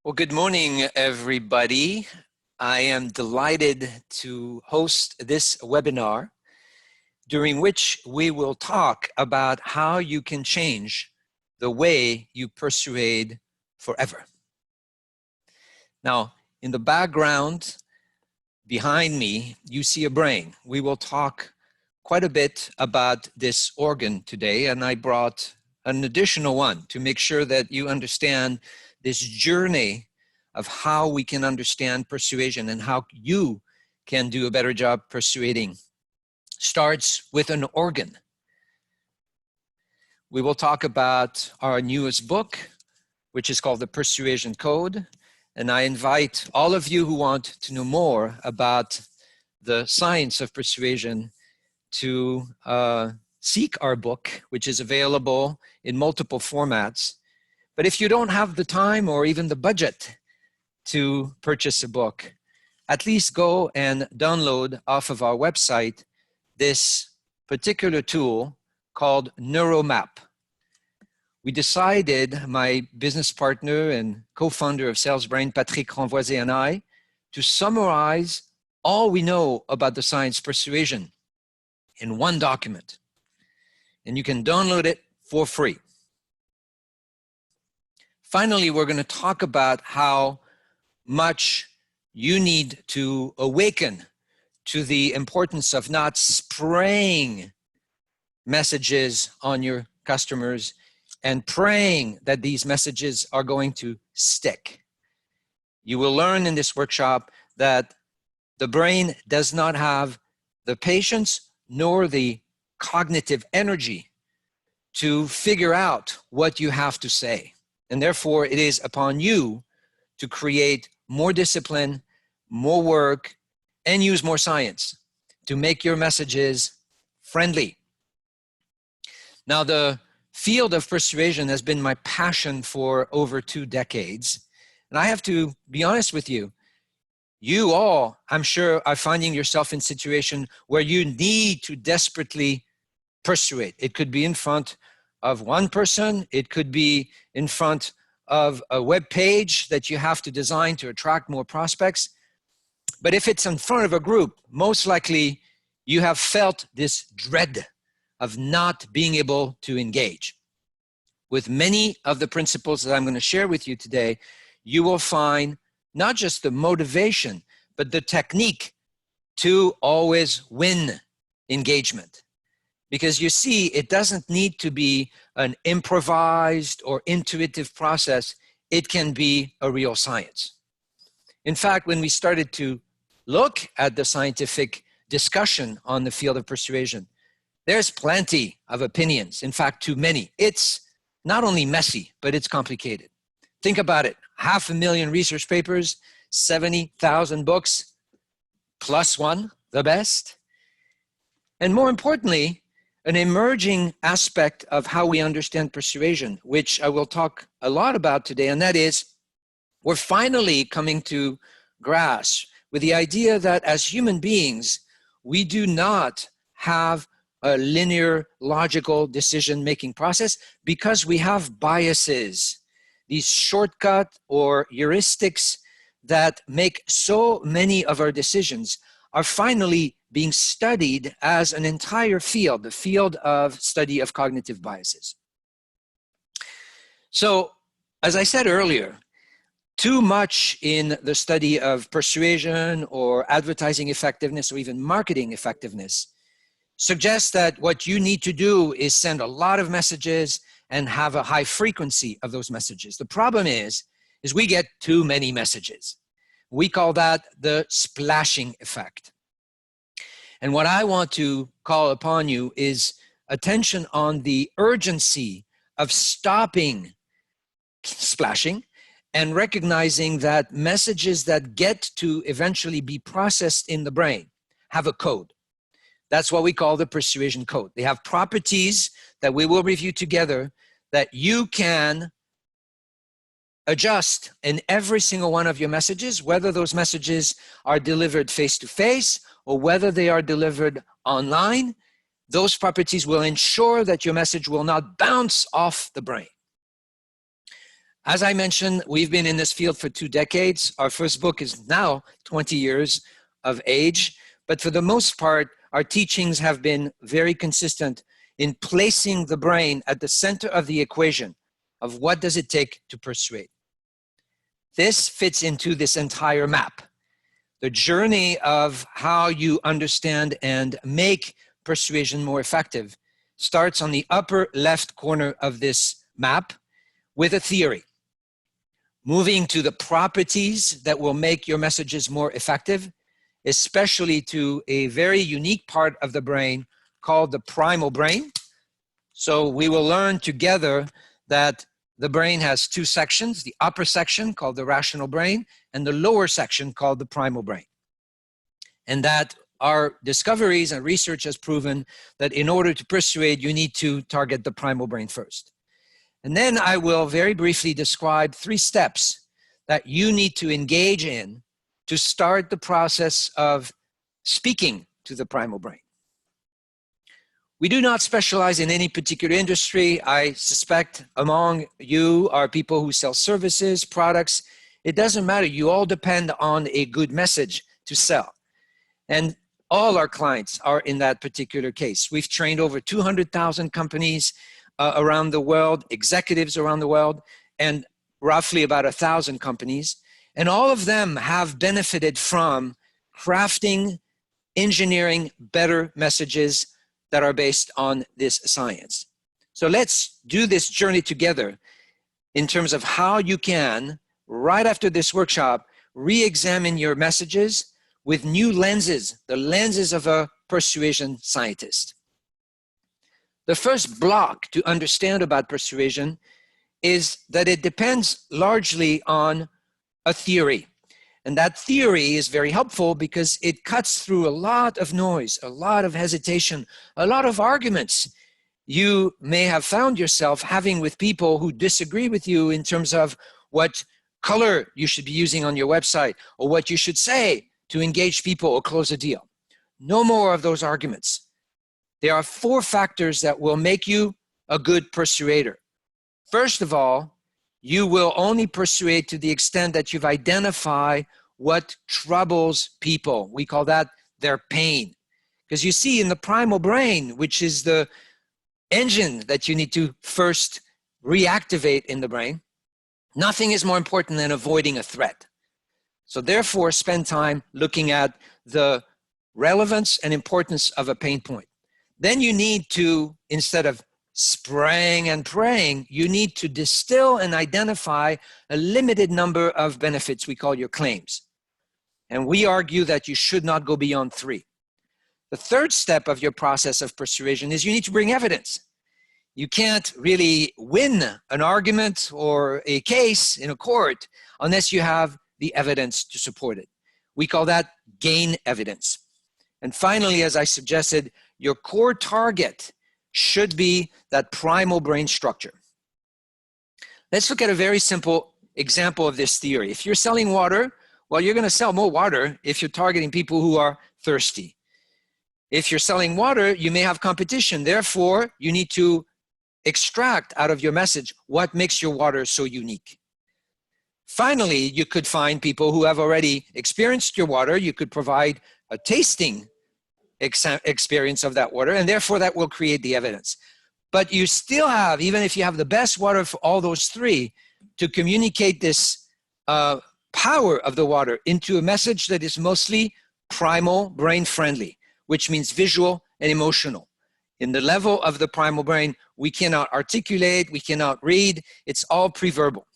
Well, good morning, everybody. I am delighted to host this webinar during which we will talk about how you can change the way you persuade forever. Now, in the background behind me, you see a brain. We will talk quite a bit about this organ today, and I brought an additional one to make sure that you understand this journey of how we can understand persuasion and how you can do a better job persuading. Starts with an organ. We will talk about our newest book, which is called the Persuasion Code. And I invite all of you who want to know more about the science of persuasion to seek our book, which is available in multiple formats. But if you don't have the time or even the budget to purchase a book, at least go and download off of our website this particular tool called NeuroMap. We decided, my business partner and co-founder of SalesBrain, Patrick Renvoisé, and I, to summarize all we know about the science of persuasion in one document. And you can download it for free. Finally, we're going to talk about how much you need to awaken to the importance of not spraying messages on your customers and praying that these messages are going to stick. You will learn in this workshop that the brain does not have the patience nor the cognitive energy to figure out what you have to say. And therefore, it is upon you to create more discipline, more work, and use more science to make your messages friendly. Now, the field of persuasion has been my passion for over 2 decades. And I have to be honest with you. You all, I'm sure, are finding yourself in a situation where you need to desperately persuade. It could be in front of one person. It could be in front of a web page that you have to design to attract more prospects. But if it's in front of a group, most likely you have felt this dread of not being able to engage. With many of the principles that I'm going to share with you today, you will find not just the motivation, but the technique to always win engagement. Because you see, it doesn't need to be an improvised or intuitive process. It can be a real science. In fact, when we started to look at the scientific discussion on the field of persuasion, there's plenty of opinions. In fact, too many. It's not only messy, but it's complicated. Think about it. 500,000 research papers, 70,000 books, plus one, the best. And more importantly, an emerging aspect of how we understand persuasion, which I will talk a lot about today, and that is we're finally coming to grasp with the idea that as human beings, we do not have a linear, logical decision-making process because we have biases, these shortcut or heuristics that make so many of our decisions are finally being studied as an entire field, the field of study of cognitive biases. So, as I said earlier, too much in the study of persuasion or advertising effectiveness or even marketing effectiveness suggests that what you need to do is send a lot of messages and have a high frequency of those messages. The problem is we get too many messages. We call that the splashing effect. And what I want to call upon you is attention on the urgency of stopping splashing and recognizing that messages that get to eventually be processed in the brain have a code. That's what we call the Persuasion Code. They have properties that we will review together that you can adjust in every single one of your messages, whether those messages are delivered face-to-face or whether they are delivered online. Those properties will ensure that your message will not bounce off the brain. As I mentioned, we've been in this field for 2 decades. Our first book is now 20 years of age, but for the most part, our teachings have been very consistent in placing the brain at the center of the equation of what does it take to persuade. This fits into this entire map. The journey of how you understand and make persuasion more effective starts on the upper left corner of this map with a theory. Moving to the properties that will make your messages more effective, especially to a very unique part of the brain called the primal brain. So we will learn together that the brain has 2 sections, the upper section called the rational brain and the lower section called the primal brain. And that our discoveries and research has proven that in order to persuade, you need to target the primal brain first. And then I will very briefly describe 3 steps that you need to engage in to start the process of speaking to the primal brain. We do not specialize in any particular industry. I suspect among you are people who sell services, products. It doesn't matter. You all depend on a good message to sell. And all our clients are in that particular case. We've trained over 200,000 companies around the world, executives around the world, and roughly about 1,000 companies. And all of them have benefited from crafting, engineering better messages that are based on this science. So let's do this journey together in terms of how you can, right after this workshop, re-examine your messages with new lenses, the lenses of a persuasion scientist. The first block to understand about persuasion is that it depends largely on a theory. And that theory is very helpful because it cuts through a lot of noise, a lot of hesitation, a lot of arguments you may have found yourself having with people who disagree with you in terms of what color you should be using on your website or what you should say to engage people or close a deal. No more of those arguments. There are 4 factors that will make you a good persuader. First of all, you will only persuade to the extent that you've identified what troubles people. We call that their pain. Because you see, in the primal brain, which is the engine that you need to first reactivate in the brain, nothing is more important than avoiding a threat. So therefore, spend time looking at the relevance and importance of a pain point. Then you need to, instead of spraying and praying, you need to distill and identify a limited number of benefits we call your claims. And we argue that you should not go beyond 3. The third step of your process of persuasion is you need to bring evidence. You can't really win an argument or a case in a court unless you have the evidence to support it. We call that gain evidence. And finally, as I suggested, your core target should be that primal brain structure. Let's look at a very simple example of this theory. If you're selling water, well, you're going to sell more water if you're targeting people who are thirsty. If you're selling water, you may have competition. Therefore, you need to extract out of your message what makes your water so unique. Finally, you could find people who have already experienced your water. You could provide a tasting experience of that water, and therefore that will create the evidence. But you still have, even if you have the best water for all those 3, to communicate this power of the water into a message that is mostly primal brain friendly, which means visual and emotional. In the level of the primal brain, we cannot articulate, we cannot read, it's all pre-verbal.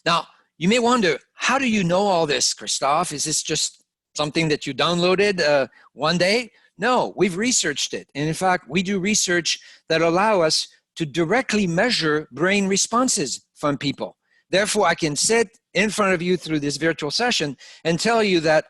Now, you may wonder, how do you know all this, Christophe? Is this just something that you downloaded one day? No, we've researched it. And in fact, we do research that allow us to directly measure brain responses from people. Therefore, I can sit in front of you through this virtual session and tell you that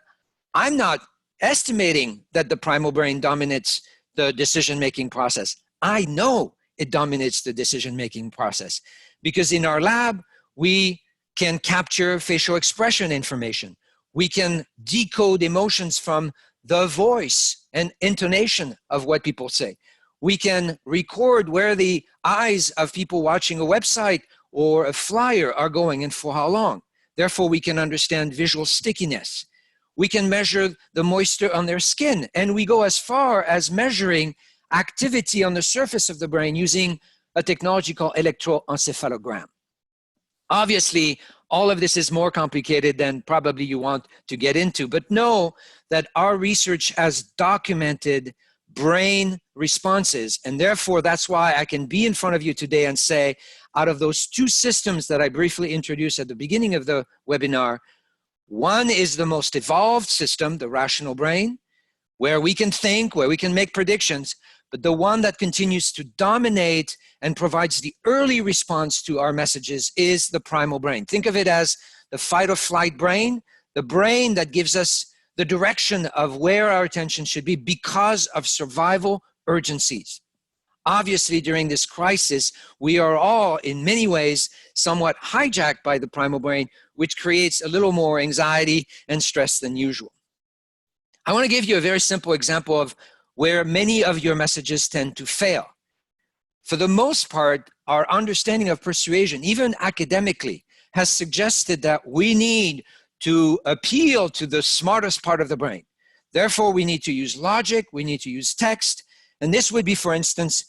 I'm not estimating that the primal brain dominates the decision-making process. I know it dominates the decision-making process because in our lab, we can capture facial expression information. We can decode emotions from the voice and intonation of what people say. We can record where the eyes of people watching a website or a flyer are going and for how long. Therefore, we can understand visual stickiness. We can measure the moisture on their skin, and we go as far as measuring activity on the surface of the brain using a technology called electroencephalogram. Obviously, all of this is more complicated than probably you want to get into, but know that our research has documented brain responses, and therefore that's why I can be in front of you today and say, out of those two systems that I briefly introduced at the beginning of the webinar, one is the most evolved system, the rational brain, where we can think, where we can make predictions, but the one that continues to dominate and provides the early response to our messages is the primal brain. Think of it as the fight or flight brain, the brain that gives us the direction of where our attention should be because of survival urgencies. Obviously, during this crisis, we are all, in many ways, somewhat hijacked by the primal brain, which creates a little more anxiety and stress than usual. I want to give you a very simple example of where many of your messages tend to fail. For the most part, our understanding of persuasion, even academically, has suggested that we need to appeal to the smartest part of the brain. Therefore, we need to use logic, we need to use text, and this would be, for instance,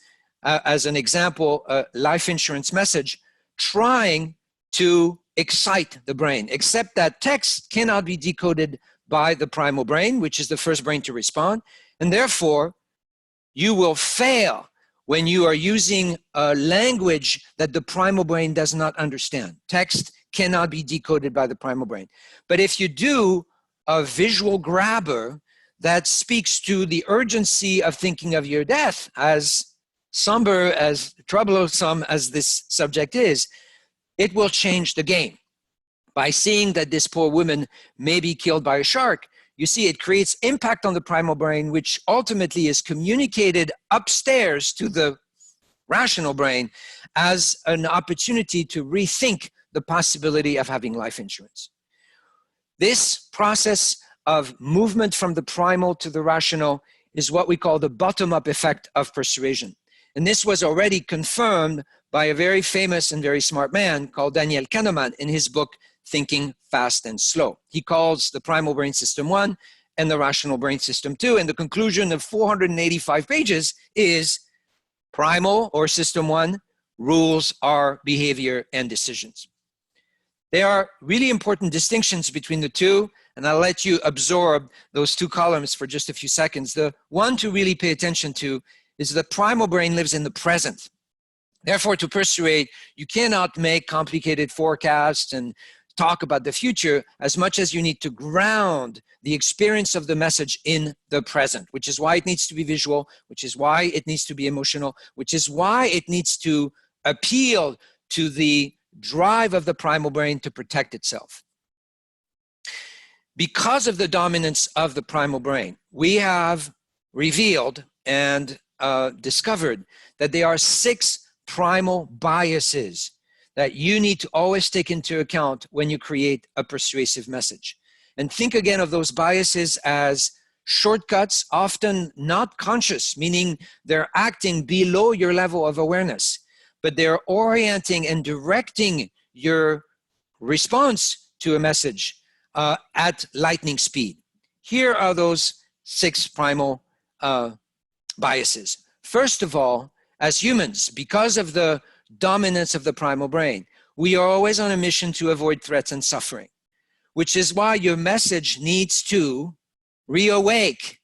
as an example, a life insurance message trying to excite the brain, except that text cannot be decoded by the primal brain, which is the first brain to respond, and therefore you will fail when you are using a language that the primal brain does not understand. Text cannot be decoded by the primal brain. But if you do a visual grabber that speaks to the urgency of thinking of your death, as somber, as troublesome as this subject is, it will change the game. By seeing that this poor woman may be killed by a shark, you see it creates impact on the primal brain, which ultimately is communicated upstairs to the rational brain as an opportunity to rethink the possibility of having life insurance. This process of movement from the primal to the rational is what we call the bottom-up effect of persuasion. And this was already confirmed by a very famous and very smart man called Daniel Kahneman in his book, Thinking Fast and Slow. He calls the primal brain system 1 and the rational brain system 2. And the conclusion of 485 pages is primal or system 1 rules our behavior and decisions. There are really important distinctions between the two, and I'll let you absorb those two columns for just a few seconds. The one to really pay attention to is the primal brain lives in the present. Therefore, to persuade, you cannot make complicated forecasts and talk about the future as much as you need to ground the experience of the message in the present, which is why it needs to be visual, which is why it needs to be emotional, which is why it needs to appeal to the drive of the primal brain to protect itself. Because of the dominance of the primal brain, we have revealed and discovered that there are 6 primal biases that you need to always take into account when you create a persuasive message. And think again of those biases as shortcuts, often not conscious, meaning they're acting below your level of awareness, but they're orienting and directing your response to a message at lightning speed. Here are those 6 primal biases. First of all, as humans, because of the dominance of the primal brain, we are always on a mission to avoid threats and suffering, which is why your message needs to reawake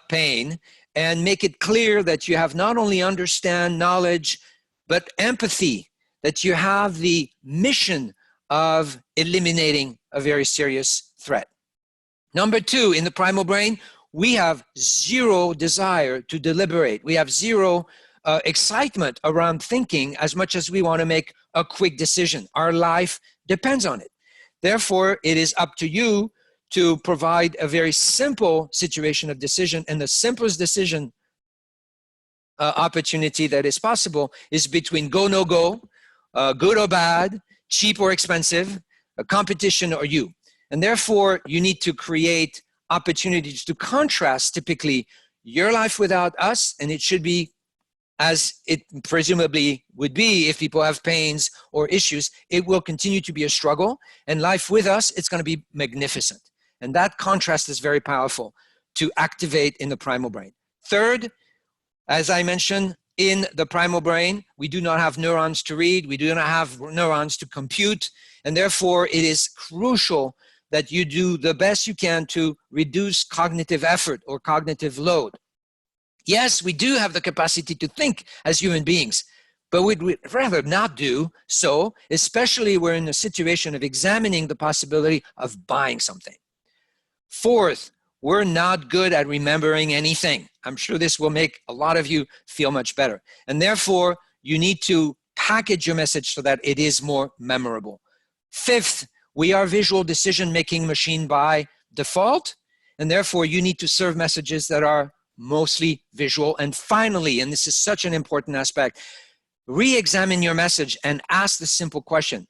pain and make it clear that you have not only understand knowledge, but empathy, that you have the mission of eliminating a very serious threat. Number 2, in the primal brain, we have zero desire to deliberate. We have zero excitement around thinking as much as we want to make a quick decision. Our life depends on it. Therefore, it is up to you to provide a very simple situation of decision, and the simplest decision opportunity that is possible is between go, no go, good or bad, cheap or expensive, a competition or you. And therefore, you need to create opportunities to contrast typically your life without us, and it should be as it presumably would be if people have pains or issues. It will continue to be a struggle, and life with us, it's going to be magnificent. And that contrast is very powerful to activate in the primal brain. Third, as I mentioned, in the primal brain, we do not have neurons to read, we do not have neurons to compute, and therefore it is crucial that you do the best you can to reduce cognitive effort or cognitive load. Yes, we do have the capacity to think as human beings, but we'd rather not do so, especially we're in a situation of examining the possibility of buying something. Fourth, we're not good at remembering anything. I'm sure this will make a lot of you feel much better. And therefore, you need to package your message so that it is more memorable. Fifth, we are visual decision-making machine by default, and therefore you need to serve messages that are mostly visual. And finally, and this is such an important aspect, re-examine your message and ask the simple question: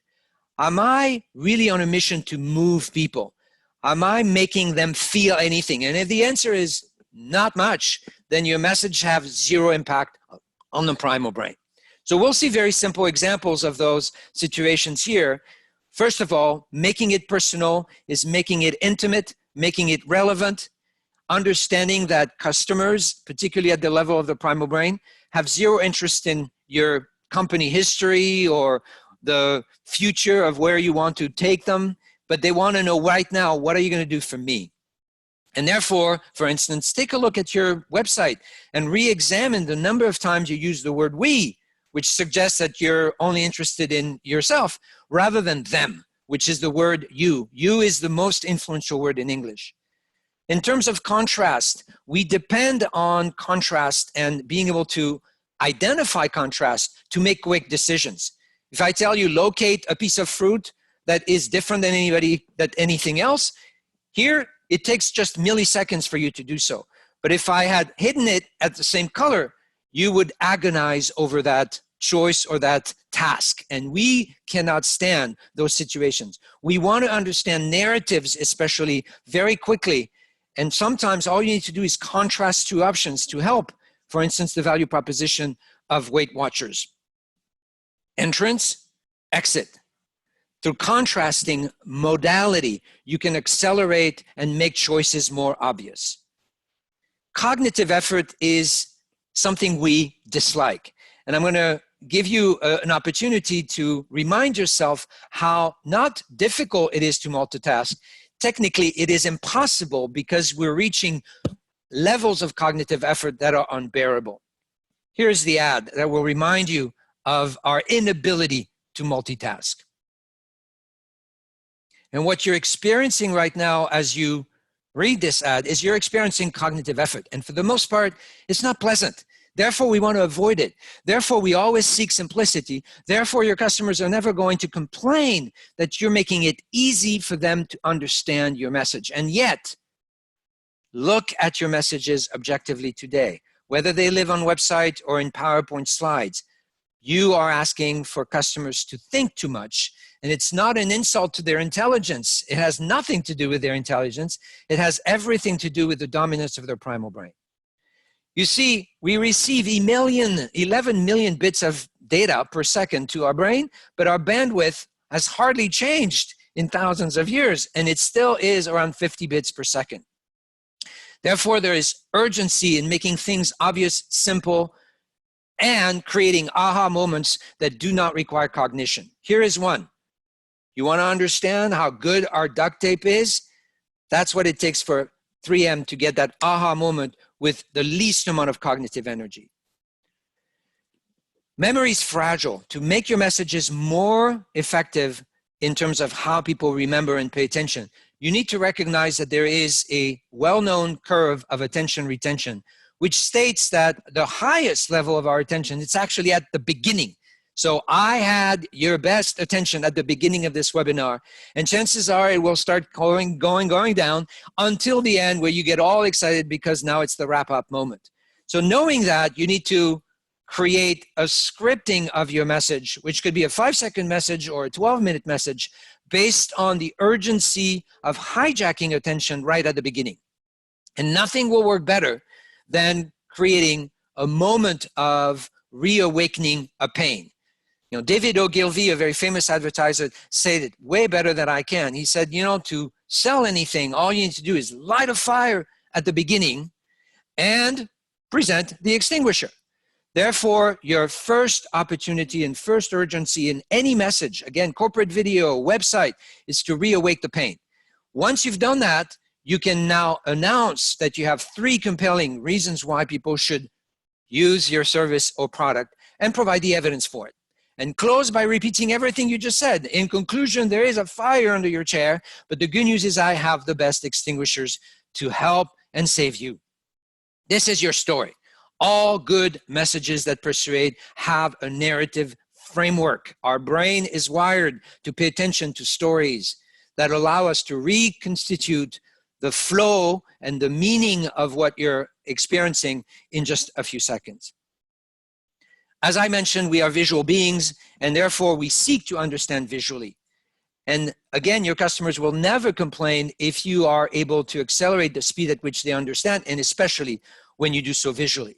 am I really on a mission to move people? Am I making them feel anything? And if the answer is not much, then your message has zero impact on the primal brain. So we'll see very simple examples of those situations here. First of all, making it personal is making it intimate, making it relevant, understanding that customers, particularly at the level of the primal brain, have zero interest in your company history or the future of where you want to take them, but they want to know right now, what are you going to do for me? And therefore, for instance, take a look at your website and re-examine the number of times you use the word we, which suggests that you're only interested in yourself rather than them, which is the word you. You is the most influential word in English. In terms of contrast, we depend on contrast and being able to identify contrast to make quick decisions. If I tell you locate a piece of fruit that is different than anything else, here it takes just milliseconds for you to do so. But if I had hidden it at the same color, you would agonize over that choice or that task. And we cannot stand those situations. We want to understand narratives, especially very quickly. And sometimes all you need to do is contrast two options to help. For instance, the value proposition of Weight Watchers. Entrance, exit. Through contrasting modality, you can accelerate and make choices more obvious. Cognitive effort is something we dislike. And I'm going to give you an opportunity to remind yourself how not difficult it is to multitask. Technically, it is impossible because we're reaching levels of cognitive effort that are unbearable. Here's the ad that will remind you of our inability to multitask. And what you're experiencing right now as you read this ad is you're experiencing cognitive effort. And for the most part, it's not pleasant. Therefore, we want to avoid it. Therefore, we always seek simplicity. Therefore, your customers are never going to complain that you're making it easy for them to understand your message. And yet, look at your messages objectively today. Whether they live on website or in PowerPoint slides, you are asking for customers to think too much. And it's not an insult to their intelligence. It has nothing to do with their intelligence. It has everything to do with the dominance of their primal brain. You see, we receive 11 million bits of data per second to our brain, but our bandwidth has hardly changed in thousands of years, and it still is around 50 bits per second. Therefore, there is urgency in making things obvious, simple, and creating aha moments that do not require cognition. Here is one. You want to understand how good our duct tape is? That's what it takes for 3M to get that aha moment with the least amount of cognitive energy. Memory is fragile. To make your messages more effective in terms of how people remember and pay attention, you need to recognize that there is a well-known curve of attention retention, which states that the highest level of our attention, it's actually at the beginning. So I had your best attention at the beginning of this webinar, and chances are it will start going down until the end where you get all excited because now it's the wrap-up moment. So knowing that, you need to create a scripting of your message, which could be a 5-second message or a 12-minute message based on the urgency of hijacking attention right at the beginning. And nothing will work better than creating a moment of reawakening a pain. You know, David Ogilvy, a very famous advertiser, said it way better than I can. He said, you know, to sell anything, all you need to do is light a fire at the beginning and present the extinguisher. Therefore, your first opportunity and first urgency in any message, again, corporate video, website, is to reawake the pain. Once you've done that, you can now announce that you have 3 compelling reasons why people should use your service or product and provide the evidence for it. And close by repeating everything you just said. In conclusion, there is a fire under your chair, but the good news is I have the best extinguishers to help and save you. This is your story. All good messages that persuade have a narrative framework. Our brain is wired to pay attention to stories that allow us to reconstitute the flow and the meaning of what you're experiencing in just a few seconds. As I mentioned, we are visual beings, and therefore we seek to understand visually. And again, your customers will never complain if you are able to accelerate the speed at which they understand, and especially when you do so visually.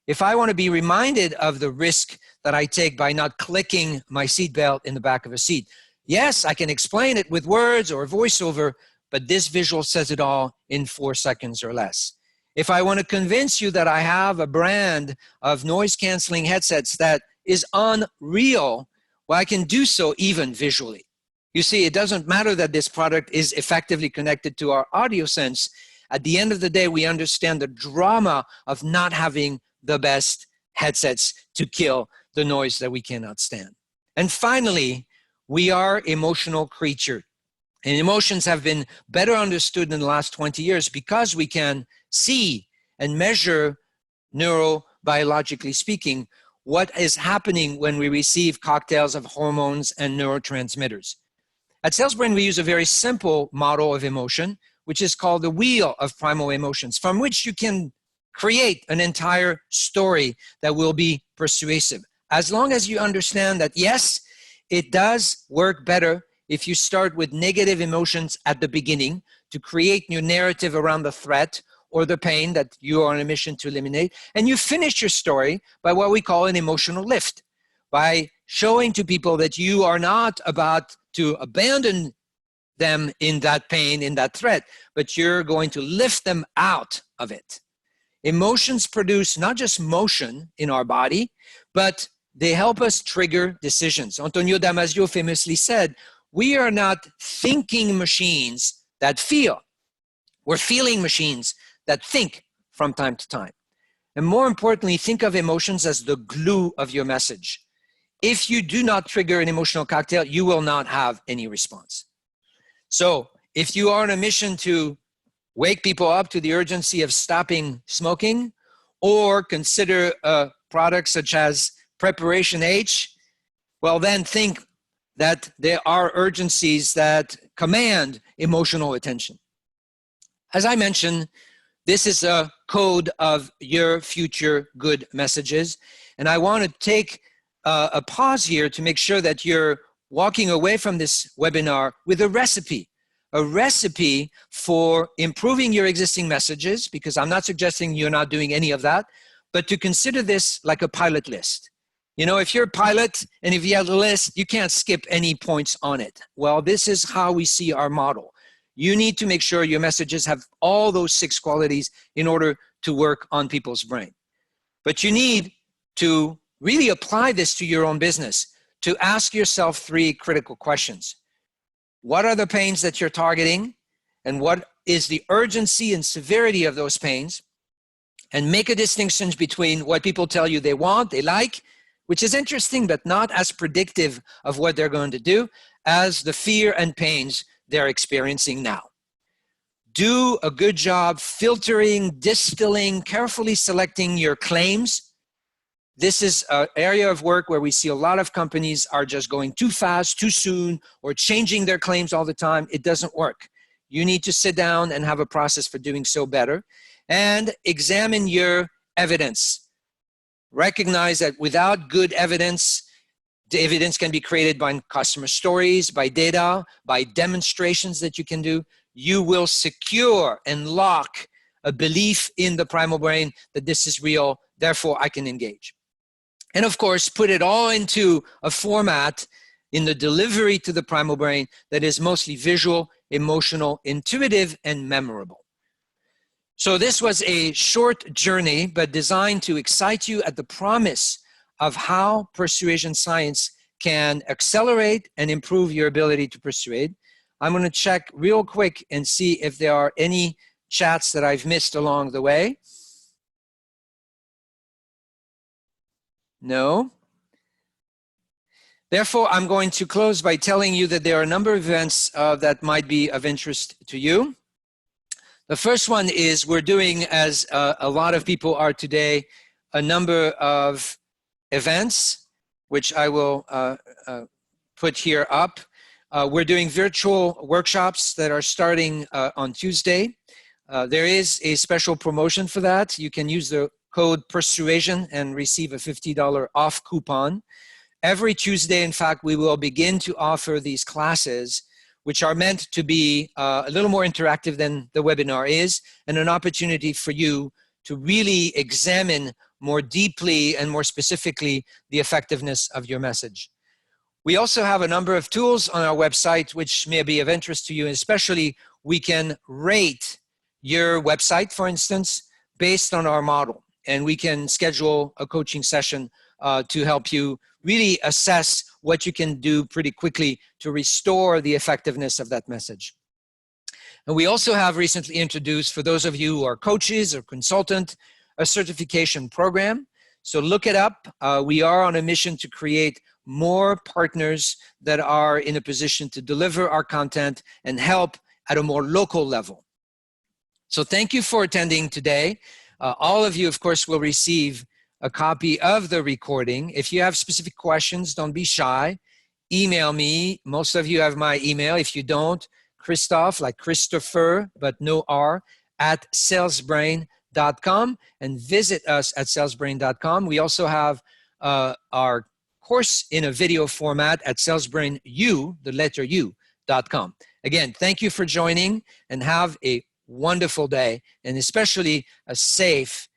If I want to be reminded of the risk that I take by not clicking my seatbelt in the back of a seat, yes, I can explain it with words or voiceover, but this visual says it all in 4 seconds or less. If I want to convince you that I have a brand of noise-canceling headsets that is unreal, well, I can do so even visually. You see, it doesn't matter that this product is effectively connected to our audio sense. At the end of the day, we understand the drama of not having the best headsets to kill the noise that we cannot stand. And finally, we are emotional creatures. And emotions have been better understood in the last 20 years because we can see and measure, neurobiologically speaking, what is happening when we receive cocktails of hormones and neurotransmitters. At SalesBrain, we use a very simple model of emotion, which is called the wheel of primal emotions, from which you can create an entire story that will be persuasive. As long as you understand that, yes, it does work better if you start with negative emotions at the beginning to create your narrative around the threat or the pain that you are on a mission to eliminate, and you finish your story by what we call an emotional lift, by showing to people that you are not about to abandon them in that pain, in that threat, but you're going to lift them out of it. Emotions produce not just motion in our body, but they help us trigger decisions. Antonio Damasio famously said, we are not thinking machines that feel. We're feeling machines that think from time to time. And more importantly, think of emotions as the glue of your message. If you do not trigger an emotional cocktail, you will not have any response. So if you are on a mission to wake people up to the urgency of stopping smoking, or consider a product such as Preparation H, well, then think that there are urgencies that command emotional attention. As I mentioned, this is a code of your future good messages. And I want to take a pause here to make sure that you're walking away from this webinar with a recipe for improving your existing messages, because I'm not suggesting you're not doing any of that, but to consider this like a pilot list. You know, if you're a pilot and if you have a list, you can't skip any points on it. Well, this is how we see our model. You need to make sure your messages have all those 6 qualities in order to work on people's brain. But you need to really apply this to your own business, to ask yourself 3 critical questions. What are the pains that you're targeting? And what is the urgency and severity of those pains? And make a distinction between what people tell you they want, they like, which is interesting, but not as predictive of what they're going to do as the fear and pains they're experiencing now. Do a good job filtering, distilling, carefully selecting your claims. This is an area of work where we see a lot of companies are just going too fast, too soon, or changing their claims all the time. It doesn't work. You need to sit down and have a process for doing so better. And examine your evidence. Recognize that without good evidence, the evidence can be created by customer stories, by data, by demonstrations that you can do. You will secure and lock a belief in the primal brain that this is real, therefore I can engage. And of course, put it all into a format in the delivery to the primal brain that is mostly visual, emotional, intuitive, and memorable. So this was a short journey, but designed to excite you at the promise of how persuasion science can accelerate and improve your ability to persuade. I'm going to check real quick and see if there are any chats that I've missed along the way. No. Therefore, I'm going to close by telling you that there are a number of events that might be of interest to you. The first one is we're doing, as a lot of people are today, a number of events, which I will put here up. We're doing virtual workshops that are starting on Tuesday. There is a special promotion for that. You can use the code Persuasion and receive a $50 off coupon. Every Tuesday, in fact, we will begin to offer these classes, which are meant to be a little more interactive than the webinar is, and an opportunity for you to really examine more deeply and more specifically the effectiveness of your message. We also have a number of tools on our website which may be of interest to you, especially we can rate your website, for instance, based on our model, and we can schedule a coaching session to help you really assess what you can do pretty quickly to restore the effectiveness of that message. And we also have recently introduced, for those of you who are coaches or consultant, a certification program. So look it up. We are on a mission to create more partners that are in a position to deliver our content and help at a more local level. So thank you for attending today. All of you, of course, will receive a copy of the recording. If you have specific questions, don't be shy. Email me. Most of you have my email. If you don't, Christophe, like Christopher, but no R, at SalesBrain.com, and visit us at SalesBrain.com. We also have our course in a video format at SalesBrain U, the letter U.com. Again, thank you for joining, and have a wonderful day, and especially a safe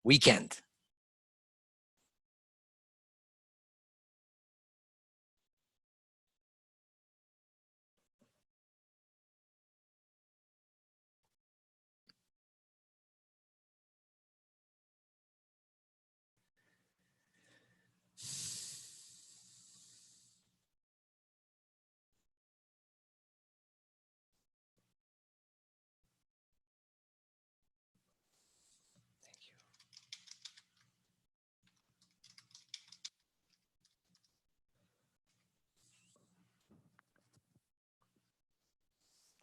weekend.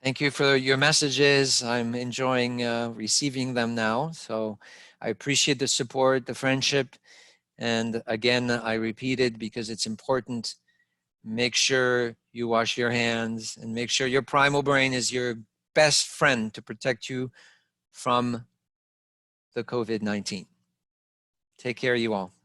Thank you for your messages. I'm enjoying receiving them now. So I appreciate the support, the friendship. And again, I repeat it because it's important. Make sure you wash your hands and make sure your primal brain is your best friend to protect you from the COVID-19. Take care, you all.